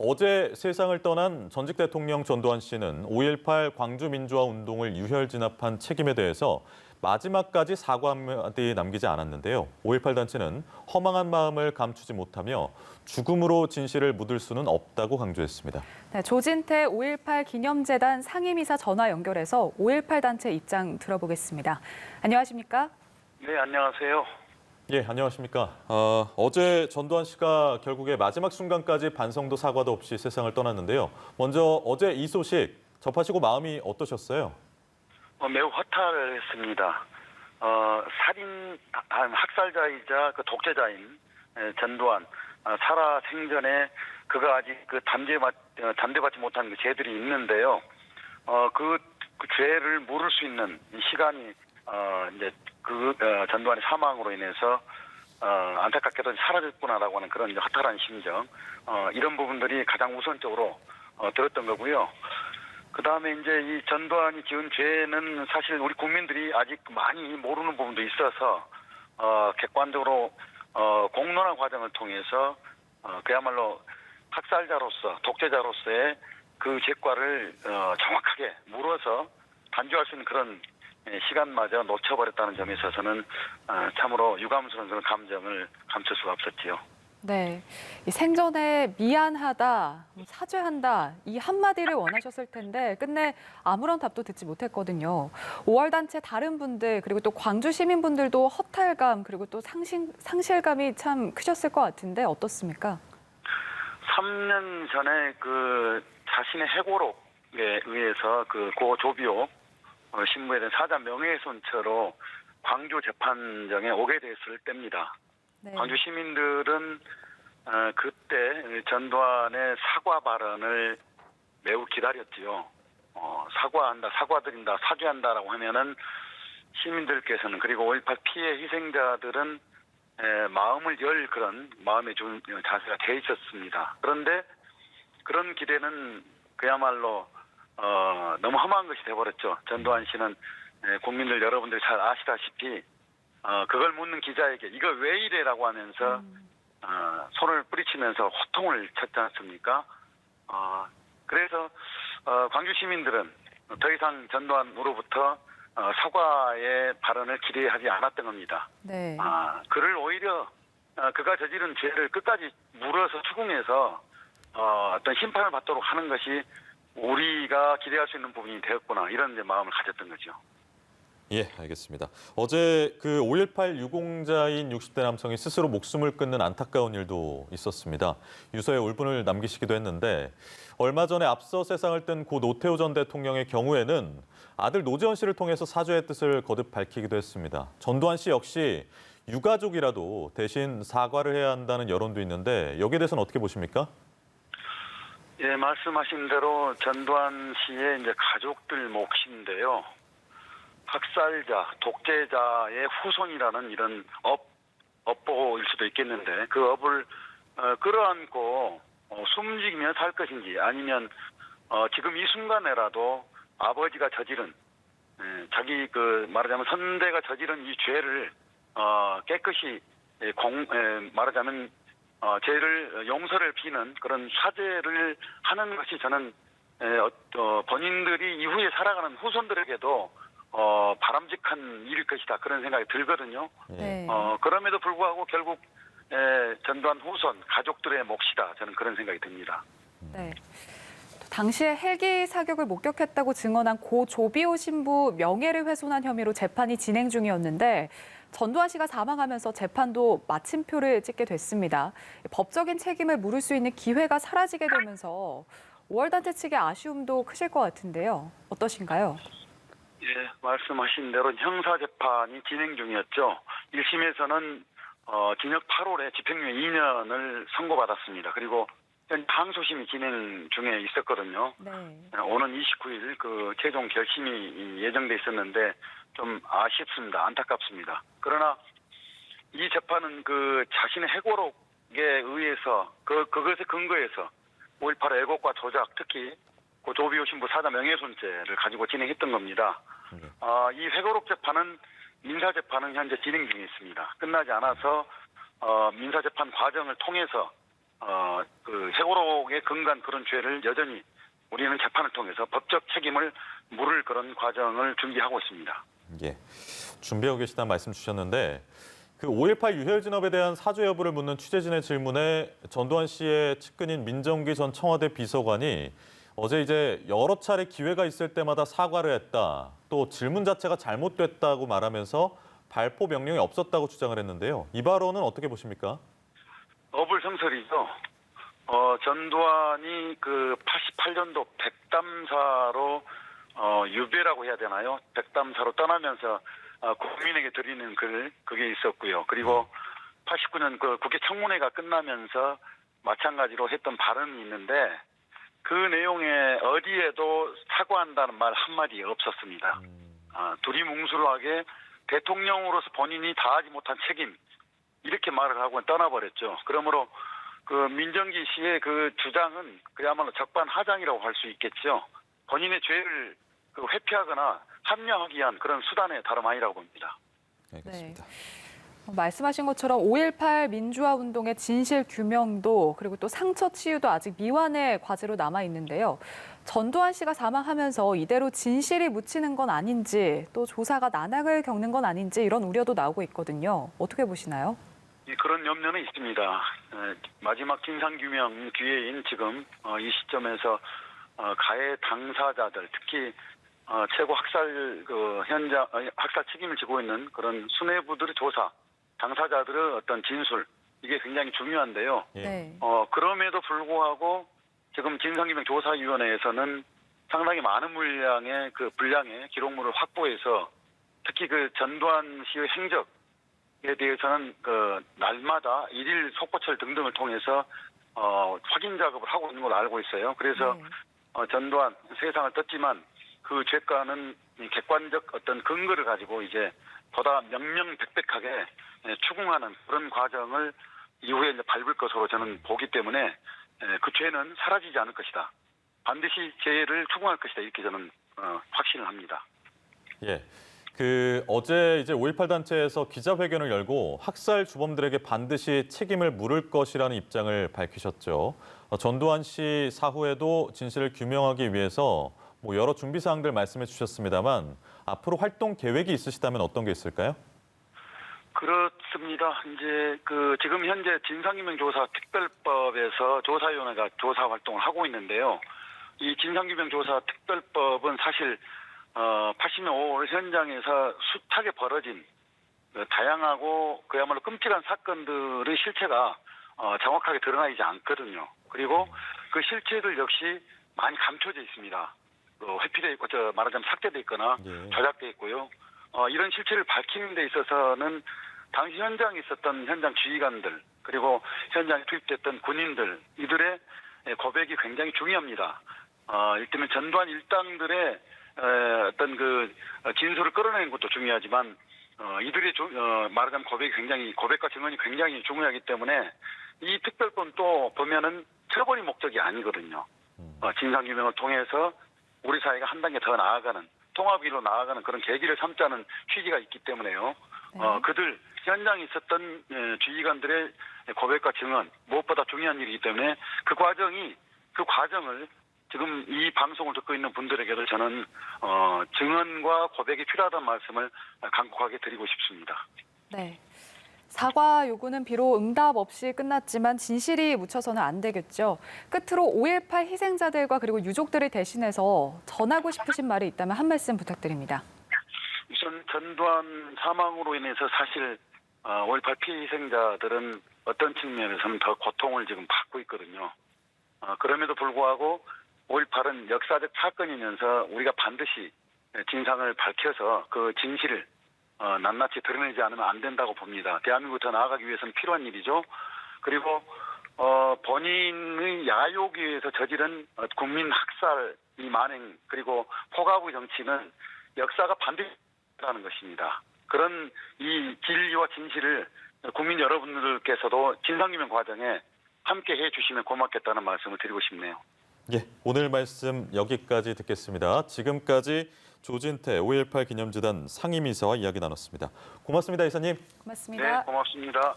어제 세상을 떠난 전직 대통령 전두환 씨는 5.18 광주민주화운동을 유혈 진압한 책임에 대해서 마지막까지 사과 한마디 남기지 않았는데요. 5.18 단체는 허망한 마음을 감추지 못하며 죽음으로 진실을 묻을 수는 없다고 강조했습니다. 네, 조진태 5.18 기념재단 상임이사 전화 연결해서 5.18 단체 입장 들어보겠습니다. 안녕하십니까? 네, 안녕하세요. 예, 안녕하십니까. 어제 전두환 씨가 결국에 마지막 순간까지 반성도 사과도 없이 세상을 떠났는데요. 먼저 어제 이 소식 접하시고 마음이 어떠셨어요? 매우 허탈했습니다. 살인 학살자이자 그 독재자인 전두환 살아 생전에 그가 아직 잠재받지 못한 그 죄들이 있는데요. 그 죄를 물을 수 있는 시간이 이제 전두환의 사망으로 인해서 안타깝게도 사라졌구나라고 하는 그런 허탈한 심정, 이런 부분들이 가장 우선적으로 들었던 거고요. 그 다음에 이제 이 전두환이 지은 죄는 사실 우리 국민들이 아직 많이 모르는 부분도 있어서 객관적으로 공론화 과정을 통해서 그야말로 학살자로서 독재자로서의 그 죄과를 정확하게 물어서 단죄할 수 있는 그런 시간마저 놓쳐버렸다는 점에 있어서는 참으로 유감스러운 그런 감정을 감출 수가 없었지요. 네, 이 생전에 미안하다, 사죄한다 이 한마디를 원하셨을 텐데 끝내 아무런 답도 듣지 못했거든요. 5월 단체 다른 분들 그리고 또 광주 시민분들도 허탈감 그리고 또 상실감이 참 크셨을 것 같은데 어떻습니까? 3년 전에 그 자신의 해고록에 의해서 고 조비오 신부에 대한 사자 명예훼손죄로 광주 재판정에 오게 됐을 때입니다. 네. 광주 시민들은 그때 전두환의 사과 발언을 매우 기다렸지요. 사과한다, 사과드린다, 사죄한다라고 하면은 시민들께서는 그리고 5.18 피해 희생자들은 마음을 열 그런 마음의 자세가 돼 있었습니다. 그런데 그런 기대는 그야말로 너무 험한 것이 돼버렸죠. 전두환 씨는 국민들 여러분들이 잘 아시다시피 그걸 묻는 기자에게 이거 왜 이래라고 하면서 손을 뿌리치면서 호통을 쳤지 않습니까? 그래서 광주 시민들은 더 이상 전두환으로부터 사과의 발언을 기대하지 않았던 겁니다. 네. 그를 오히려 그가 저지른 죄를 끝까지 물어서 추궁해서 어떤 심판을 받도록 하는 것이 우리가 기대할 수 있는 부분이 되었구나 이런 이제 마음을 가졌던 거죠. 예, 알겠습니다. 어제 그 5.18 유공자인 60대 남성이 스스로 목숨을 끊는 안타까운 일도 있었습니다. 유서에 울분을 남기시기도 했는데 얼마 전에 앞서 세상을 뜬 고 노태우 전 대통령의 경우에는 아들 노재원 씨를 통해서 사죄의 뜻을 거듭 밝히기도 했습니다. 전두환 씨 역시 유가족이라도 대신 사과를 해야 한다는 여론도 있는데 여기에 대해서는 어떻게 보십니까? 예, 말씀하신 대로 전두환 씨의 이제 가족들 몫인데요. 학살자, 독재자의 후손이라는 이런 업보일 수도 있겠는데 그 업을 끌어안고 숨지기며 살 것인지 아니면 지금 이 순간에라도 아버지가 저지른 자기 말하자면 선대가 저지른 이 죄를 깨끗이 말하자면 죄를 용서를 비는 그런 사죄를 하는 것이 저는 본인들이 이후에 살아가는 후손들에게도 바람직한 일일 것이다 그런 생각이 들거든요. 네. 그럼에도 불구하고 결국 전두환 후손 가족들의 몫이다 저는 그런 생각이 듭니다. 네. 당시에 헬기 사격을 목격했다고 증언한 고 조비오 신부 명예를 훼손한 혐의로 재판이 진행 중이었는데 전두환 씨가 사망하면서 재판도 마침표를 찍게 됐습니다. 법적인 책임을 물을 수 있는 기회가 사라지게 되면서 5월 단체 측의 아쉬움도 크실 것 같은데요. 어떠신가요? 예, 말씀하신 대로 형사재판이 진행 중이었죠. 1심에서는 징역 8월에 집행유예 2년을 선고받았습니다. 그리고 항소심이 진행 중에 있었거든요. 네. 오는 29일 그 최종 결심이 예정돼 있었는데 좀 아쉽습니다. 안타깝습니다. 그러나 이 재판은 그 자신의 해고록에 의해서 그것에 근거해서 5.18 왜곡과 조작, 특히 그 조비오 신부 사자 명예훼손죄를 가지고 진행했던 겁니다. 이 회고록 재판은 민사재판은 현재 진행 중에 있습니다. 끝나지 않아서 민사재판 과정을 통해서 그 세월호에 근간 그런 죄를 여전히 우리는 재판을 통해서 법적 책임을 물을 그런 과정을 준비하고 있습니다. 예, 준비하고 계시다는 말씀 주셨는데 그 5.18 유혈 진업에 대한 사죄 여부를 묻는 취재진의 질문에 전두환 씨의 측근인 민정기 전 청와대 비서관이 어제 이제 여러 차례 기회가 있을 때마다 사과를 했다. 또 질문 자체가 잘못됐다고 말하면서 발포 명령이 없었다고 주장을 했는데요. 이 발언은 어떻게 보십니까? 어불성설이죠. 전두환이 그 88년도 백담사로 유배라고 해야 되나요? 백담사로 떠나면서 국민에게 드리는 글 그게 있었고요. 그리고 89년 그 국회 청문회가 끝나면서 마찬가지로 했던 발언이 있는데 그 내용에 어디에도 사과한다는 말 한마디 없었습니다. 두리뭉술하게 대통령으로서 본인이 다하지 못한 책임 이렇게 말을 하고 떠나버렸죠. 그러므로 그 민정기 씨의 그 주장은 그야말로 적반하장이라고 할 수 있겠죠. 본인의 죄를 회피하거나 합리화하기 위한 그런 수단의 다름 아니라고 봅니다. 알겠습니다. 말씀하신 것처럼 5.18 민주화 운동의 진실 규명도 그리고 또 상처 치유도 아직 미완의 과제로 남아 있는데요. 전두환 씨가 사망하면서 이대로 진실이 묻히는 건 아닌지 또 조사가 난항을 겪는 건 아닌지 이런 우려도 나오고 있거든요. 어떻게 보시나요? 그런 염려는 있습니다. 마지막 진상규명 기회인 지금 이 시점에서 가해 당사자들 특히 최고 학살 현장 학살 책임을 지고 있는 그런 수뇌부들의 조사, 당사자들의 어떤 진술 이게 굉장히 중요한데요. 예. 네. 그럼에도 불구하고 지금 진상규명조사위원회에서는 상당히 많은 분량의 기록물을 확보해서 특히 그 전두환 씨의 행적에 대해서는 날마다 일일 속보철 등등을 통해서 확인 작업을 하고 있는 걸로 알고 있어요. 그래서 전두환 세상을 떴지만 그 죄가는 객관적 어떤 근거를 가지고 이제 보다 명명백백하게 추궁하는 그런 과정을 이후에 이제 밟을 것으로 저는 보기 때문에 그 죄는 사라지지 않을 것이다. 반드시 죄를 추궁할 것이다. 이렇게 저는 확신을 합니다. 예. 그 어제 이제 5.18 단체에서 기자회견을 열고 학살 주범들에게 반드시 책임을 물을 것이라는 입장을 밝히셨죠. 전두환 씨 사후에도 진실을 규명하기 위해서 뭐 여러 준비 사항들 말씀해 주셨습니다만 앞으로 활동 계획이 있으시다면 어떤 게 있을까요? 그렇습니다. 이제 지금 현재 진상규명조사 특별법에서 조사위원회가 조사 활동을 하고 있는데요. 이 진상규명조사 특별법은 사실 80년 5월 현장에서 숱하게 벌어진 다양하고 그야말로 끔찍한 사건들의 실체가 정확하게 드러나지 않거든요. 그리고 그 실체들 역시 많이 감춰져 있습니다. 회피돼 있고 말하자면 삭제돼 있거나 조작돼 있고요. 이런 실체를 밝히는 데 있어서는 당시 현장에 있었던 현장 지휘관들 그리고 현장에 투입됐던 군인들 이들의 고백이 굉장히 중요합니다. 일테면 전두환 일당들의 어떤 진술을 끌어내는 것도 중요하지만 이들의 말하자면 고백과 증언이 굉장히 중요하기 때문에 이 특별법 또 보면은 처벌이 목적이 아니거든요. 진상규명을 통해서 우리 사회가 한 단계 더 나아가는 통합으로 나아가는 그런 계기를 삼자는 취지가 있기 때문에요. 그들 현장에 있었던 지휘관들의 고백과 증언 무엇보다 중요한 일이기 때문에 그 과정을 지금 이 방송을 듣고 있는 분들에게도 저는 증언과 고백이 필요하다는 말씀을 간곡하게 드리고 싶습니다. 네. 사과 요구는 비록 응답 없이 끝났지만 진실이 묻혀서는 안 되겠죠. 끝으로 5.18 희생자들과 그리고 유족들을 대신해서 전하고 싶으신 말이 있다면 한 말씀 부탁드립니다. 우선 전두환 사망으로 인해서 사실 5.18 피해 희생자들은 어떤 측면에서는 더 고통을 지금 받고 있거든요. 그럼에도 불구하고 5.18은 역사적 사건이면서 우리가 반드시 진상을 밝혀서 그 진실을 낱낱이 드러내지 않으면 안 된다고 봅니다. 대한민국을 더 나아가기 위해서는 필요한 일이죠. 그리고 본인의 야욕에 의해서 저지른 국민 학살, 이 만행 그리고 포갑의 정치는 역사가 반드시 라는 것입니다. 그런 이 진리와 진실을 국민 여러분들께서도 진상규명 과정에 함께 해주시면 고맙겠다는 말씀을 드리고 싶네요. 예, 오늘 말씀 여기까지 듣겠습니다. 지금까지 조진태 5.18 기념재단 상임이사와 이야기 나눴습니다. 고맙습니다, 이사님. 고맙습니다. 네, 고맙습니다.